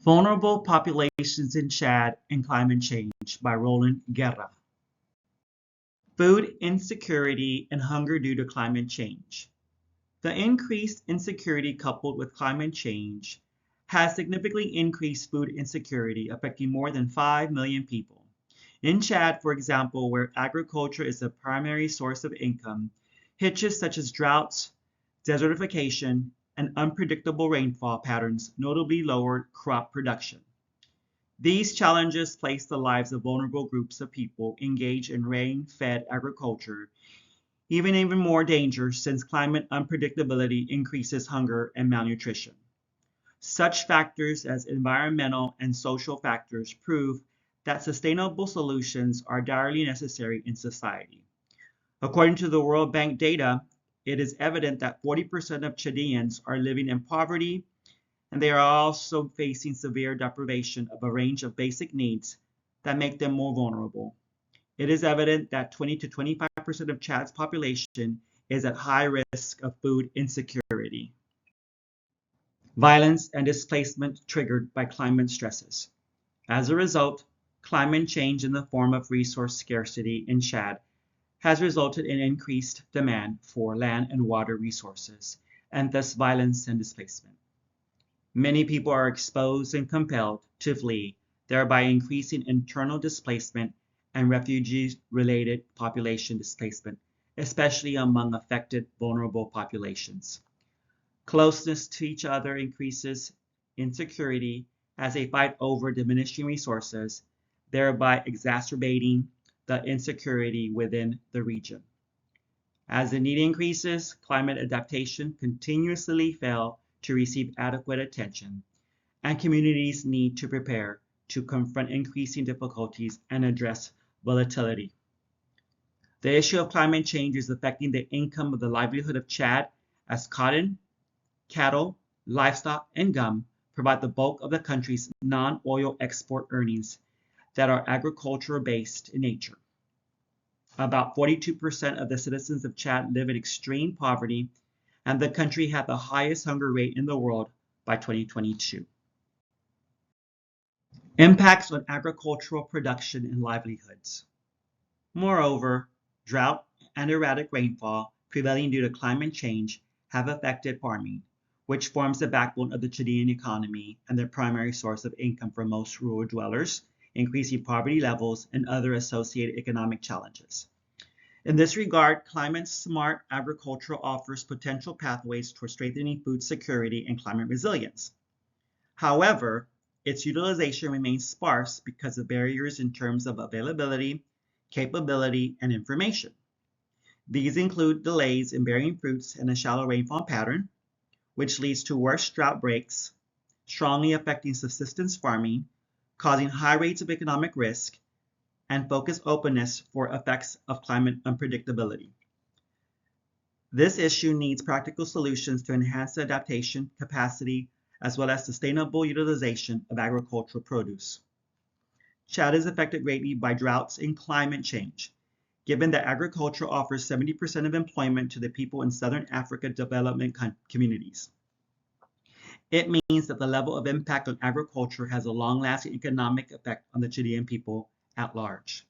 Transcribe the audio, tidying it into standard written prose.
Vulnerable Populations in Chad and Climate Change by Roland Guerra. Food insecurity and hunger due to climate change. The increased insecurity coupled with climate change has significantly increased food insecurity, affecting more than 5 million people. In Chad, for example, where agriculture is the primary source of income, hitches such as droughts, desertification, and unpredictable rainfall patterns notably lowered crop production. These challenges place the lives of vulnerable groups of people engaged in rain-fed agriculture even more danger since climate unpredictability increases hunger and malnutrition. Such factors as environmental and social factors prove that sustainable solutions are direly necessary in society. According to the World Bank data, it is evident that 40% of Chadians are living in poverty, and they are also facing severe deprivation of a range of basic needs that make them more vulnerable. It is evident that 20 to 25% of Chad's population is at high risk of food insecurity. Violence and displacement triggered by climate stresses. As a result, climate change in the form of resource scarcity in Chad has resulted in increased demand for land and water resources, and thus violence and displacement. Many people are exposed and compelled to flee, thereby increasing internal displacement and refugee-related population displacement, especially among affected vulnerable populations. Closeness to each other increases insecurity as they fight over diminishing resources, thereby exacerbating the insecurity within the region. As the need increases, climate adaptation continuously fails to receive adequate attention, and communities need to prepare to confront increasing difficulties and address volatility. The issue of climate change is affecting the income of the livelihood of Chad, as cotton, cattle, livestock, and gum provide the bulk of the country's non-oil export earnings that are agricultural-based in nature. About 42% of the citizens of Chad live in extreme poverty, and the country had the highest hunger rate in the world by 2022. Impacts on agricultural production and livelihoods. Moreover, drought and erratic rainfall prevailing due to climate change have affected farming, which forms the backbone of the Chilean economy and the primary source of income for most rural dwellers, increasing poverty levels and other associated economic challenges. In this regard, climate-smart agriculture offers potential pathways toward strengthening food security and climate resilience. However, its utilization remains sparse because of barriers in terms of availability, capability, and information. These include delays in bearing fruits and a shallow rainfall pattern, which leads to worse drought breaks, strongly affecting subsistence farming, causing high rates of economic risk, and focused openness for effects of climate unpredictability. This issue needs practical solutions to enhance the adaptation capacity as well as sustainable utilization of agricultural produce. Chad is affected greatly by droughts and climate change, given that agriculture offers 70% of employment to the people in Southern Africa development communities. It means that the level of impact on agriculture has a long-lasting economic effect on the Chilean people at large.